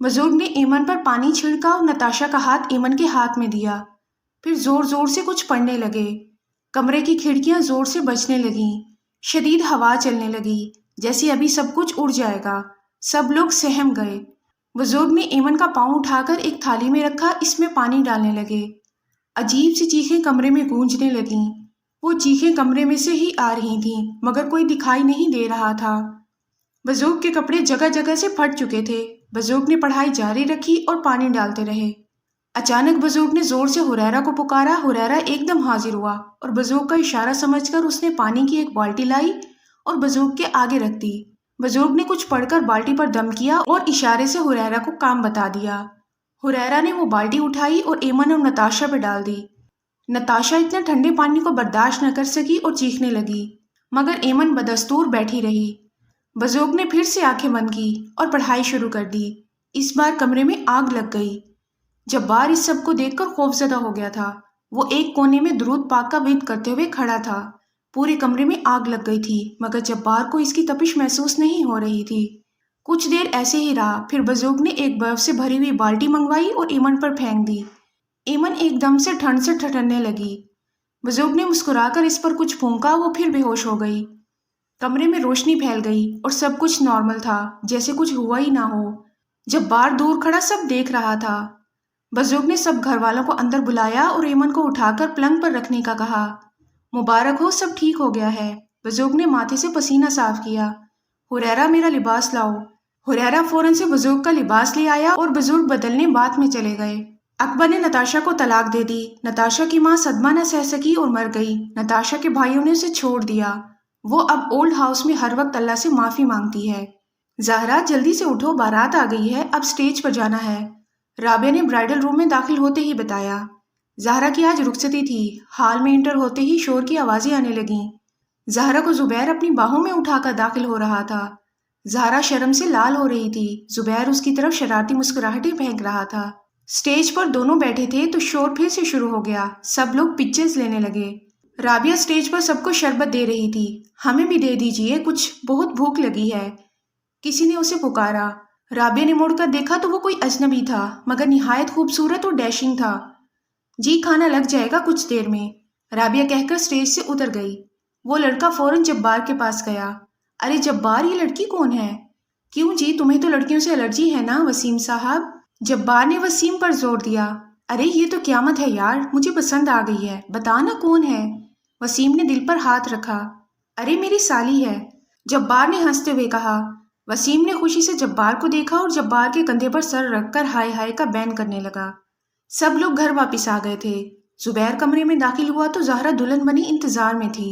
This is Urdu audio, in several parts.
بزرگ نے ایمن پر پانی چھڑکا اور نتاشا کا ہاتھ ایمن کے ہاتھ میں دیا. پھر زور زور سے کچھ پڑھنے لگے. کمرے کی کھڑکیاں زور سے بجنے لگیں. شدید ہوا چلنے لگی جیسے ابھی سب کچھ اڑ جائے گا. سب لوگ سہم گئے. بزرگ نے ایمن کا پاؤں اٹھا کر ایک تھالی میں رکھا. اس میں پانی ڈالنے لگے. عجیب سی چیخیں کمرے میں گونجنے لگیں. وہ چیخیں کمرے میں سے ہی آ رہی تھیں مگر کوئی دکھائی نہیں دے رہا تھا. بزرگ کے کپڑے جگہ جگہ سے پھٹ چکے تھے. بزرگ نے پڑھائی جاری رکھی اور پانی ڈالتے رہے. اچانک بزرگ نے زور سے ہریرا کو پکارا. ہریرا ایک دم حاضر ہوا اور بزرگ کا اشارہ سمجھ کر اس نے پانی کی ایک بالٹی لائی اور بزرگ کے آگے رکھ دی. بزرگ نے کچھ پڑھ کر بالٹی پر دم کیا اور اشارے سے ہریرا کو کام بتا دیا. ہریرا نے وہ بالٹی اٹھائی اور ایمن اور نتاشا پہ ڈال دی. نتاشا اتنے ٹھنڈے پانی کو برداشت نہ کر سکی اور چیخنے لگی مگر ایمن بدستور بیٹھی رہی. بزرگ نے پھر سے آنکھیں بند کی اور پڑھائی شروع کر دی. اس بار کمرے میں آگ لگ گئی. جبار اس سب کو دیکھ کر خوفزدہ ہو گیا تھا. وہ ایک کونے میں درود پاک کا ورد کرتے ہوئے کھڑا تھا. پورے کمرے میں آگ لگ گئی تھی مگر جبار کو اس کی تپش محسوس نہیں ہو رہی تھی. کچھ دیر ایسے ہی رہا. پھر بزرگ نے ایک برف سے بھری ہوئی بالٹی منگوائی اور ایمن پر پھینک دی. ایمن ایک دم سے ٹھنڈ سے ٹھٹھنے لگی. بزرگ نے مسکرا کر اس پر کچھ پھونکا. وہ پھر بے ہوش ہو گئی. کمرے میں روشنی پھیل گئی اور سب کچھ نارمل تھا جیسے کچھ ہوا ہی نہ ہو. جبار دور کھڑا سب دیکھ رہا تھا. بزرگ نے سب گھر والوں کو اندر بلایا اور ایمن کو اٹھا کر پلنگ پر رکھنے کا کہا. مبارک ہو، سب ٹھیک ہو گیا ہے. بزرگ نے ماتھے سے پسینہ صاف کیا. ہریرا میرا لباس لاؤ. ہریرا فوراً سے بزرگ کا لباس لے آیا اور بزرگ بدلنے بات میں چلے گئے. اکبر نے نتاشا کو طلاق دے دی. نتاشا کی ماں صدمہ نہ سہ سکی اور مر گئی. نتاشا کے بھائیوں نے اسے چھوڑ دیا. وہ اب اولڈ ہاؤس میں ہر وقت اللہ سے معافی مانگتی ہے. زہرا جلدی سے اٹھو، بارات آ گئی ہے، اب سٹیج پر جانا ہے. رابعہ نے برائڈل روم میں داخل ہوتے ہی بتایا. زہرا کی آج رخصتی تھی. ہال میں انٹر ہوتے ہی شور کی آوازیں آنے لگیں. زہرا کو زبیر اپنی باہوں میں اٹھا کر داخل ہو رہا تھا. زہرا شرم سے لال ہو رہی تھی. زبیر اس کی طرف شرارتی مسکراہٹیں پھینک رہا تھا. سٹیج پر دونوں بیٹھے تھے تو شور پھر سے شروع ہو گیا. سب لوگ پکچرز لینے لگے. رابعہ سٹیج پر سب کو شربت دے رہی تھی. ہمیں بھی دے دیجیے کچھ، بہت بھوک لگی ہے. کسی نے اسے پکارا. رابعہ نے مڑ کر دیکھا تو وہ کوئی اجنبی تھا مگر نہایت خوبصورت اور ڈیشنگ تھا. جی کھانا لگ جائے گا کچھ دیر میں، رابعہ کہہ کر سٹیج سے اتر گئی. وہ لڑکا فوراً جبار کے پاس گیا. ارے جبار، یہ لڑکی کون ہے؟ کیوں جی، تمہیں تو لڑکیوں سے الرجی ہے نا وسیم صاحب؟ جبار نے وسیم پر زور دیا. ارے یہ تو قیامت ہے یار، مجھے پسند آ گئی ہے، بتانا کون ہے؟ وسیم نے دل پر ہاتھ رکھا. ارے میری سالی ہے، جبار نے ہنستے ہوئے کہا. وسیم نے خوشی سے جبار کو دیکھا اور جبار کے کندھے پر سر رکھ کر ہائے ہائے کا بین کرنے لگا. سب لوگ گھر واپس آ گئے تھے. زبیر کمرے میں داخل ہوا تو زہرا دلہن بنی انتظار میں تھی.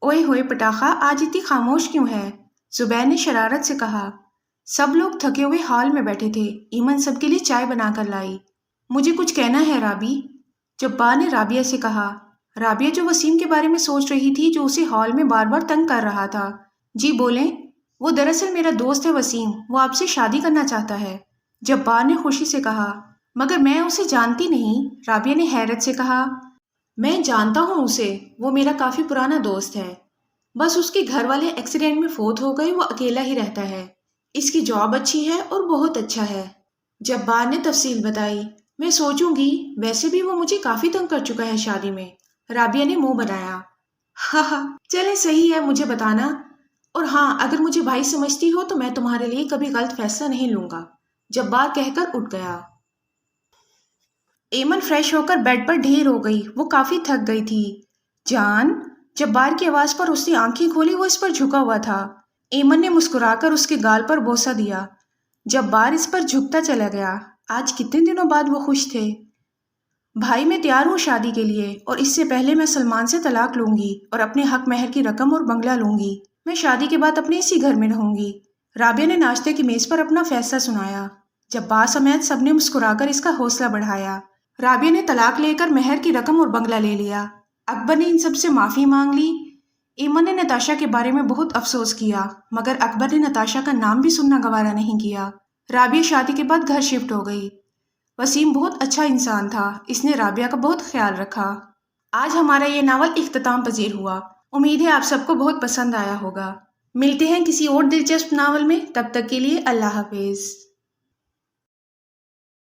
اوئے ہوئے پٹاخہ، آج اتنی خاموش کیوں ہے؟ زبیر نے شرارت سے کہا. سب لوگ تھکے ہوئے ہال میں بیٹھے تھے. ایمن سب کے لیے چائے بنا کر لائی. مجھے کچھ کہنا ہے رابی، جبار نے رابعہ سے کہا. رابعہ جو وسیم کے بارے میں سوچ رہی تھی، جو اسے ہال میں بار بار تنگ کر رہا تھا. جی بولیں. وہ دراصل میرا دوست ہے وسیم، وہ آپ سے شادی کرنا چاہتا ہے. جبار نے خوشی سے کہا. مگر میں اسے جانتی نہیں، رابعہ نے حیرت سے کہا. میں جانتا ہوں اسے، وہ میرا کافی پرانا دوست ہے. بس اس کے گھر والے ایکسیڈنٹ میں فوت ہو گئے، وہ اکیلا ہی رہتا ہے. اس کی جاب اچھی ہے اور بہت اچھا ہے. جبار نے تفصیل بتائی. میں سوچوں گی، ویسے بھی وہ مجھے کافی تنگ کر چکا ہے شادی میں. رابعہ نے منہ بنایا. ہاں چلے صحیح ہے، مجھے بتانا. اور ہاں، اگر مجھے بھائی سمجھتی ہو تو میں تمہارے لیے کبھی غلط فیصلہ نہیں لوں گا. جبار کہہ کر اٹھ گیا. ایمن فریش ہو کر بیڈ پر ڈھیر ہو گئی. وہ کافی تھک گئی تھی. جان، جبار کی آواز پر اس نے آنکھیں کھولی. وہ اس پر جھکا ہوا تھا. ایمن نے مسکرا کر اس کے گال پر بوسہ دیا. جبار اس پر جھکتا چلا گیا. آج کتنے دنوں بعد وہ خوش تھے. بھائی میں تیار ہوں شادی کے لیے، اور اس سے پہلے میں سلمان سے طلاق لوں گی اور اپنے حق مہر کی رقم اور بنگلہ لوں گی. میں شادی کے بعد اپنے اسی گھر میں رہوں گی. رابعہ نے ناشتے کی میز پر اپنا فیصلہ سنایا. جبار سمیت سب نے مسکرا کر اس کا حوصلہ بڑھایا. رابعہ نے طلاق لے کر مہر کی رقم اور بنگلہ لے لیا. اکبر نے ان سب سے معافی مانگ لی. ایمن نے نتاشا کے بارے میں بہت افسوس کیا مگر اکبر نے نتاشا کا نام بھی سننا گوارا نہیں کیا. رابعہ شادی کے بعد گھر شفٹ ہو گئی. وسیم بہت اچھا انسان تھا. اس نے رابعہ کا بہت خیال رکھا. آج ہمارا یہ ناول اختتام پذیر ہوا. امید ہے آپ سب کو بہت پسند آیا ہوگا. ملتے ہیں کسی اور دلچسپ ناول میں. تب تک کے لیے اللہ حافظ.